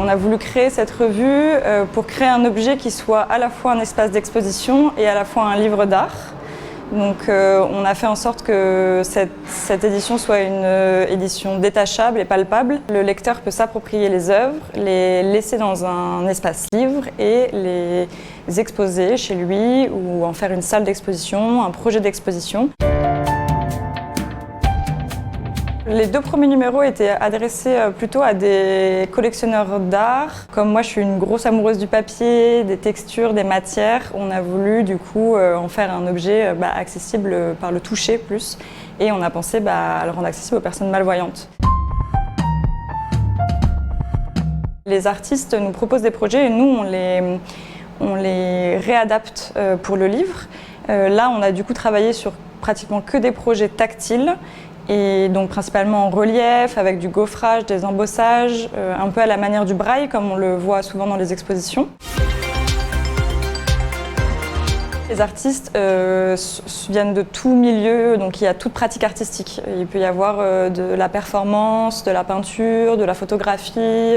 On a voulu créer cette revue pour créer un objet qui soit à la fois un espace d'exposition et à la fois un livre d'art. Donc on a fait en sorte que cette édition soit une édition détachable et palpable. Le lecteur peut s'approprier les œuvres, les laisser dans un espace livre et les exposer chez lui ou en faire une salle d'exposition, un projet d'exposition. Les 2 premiers numéros étaient adressés plutôt à des collectionneurs d'art. Comme moi, je suis une grosse amoureuse du papier, des textures, des matières. On a voulu du coup en faire un objet accessible par le toucher plus. Et on a pensé à le rendre accessible aux personnes malvoyantes. Les artistes nous proposent des projets et nous, on les réadapte pour le livre. Là, on a du coup travaillé sur pratiquement que des projets tactiles. Et donc principalement en relief, avec du gaufrage, des embossages, un peu à la manière du braille, comme on le voit souvent dans les expositions. Les artistes viennent de tout milieu, donc il y a toute pratique artistique. Il peut y avoir de la performance, de la peinture, de la photographie,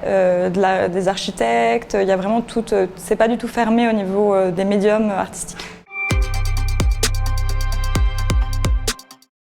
des architectes. Il y a vraiment tout. C'est pas du tout fermé au niveau des médiums artistiques.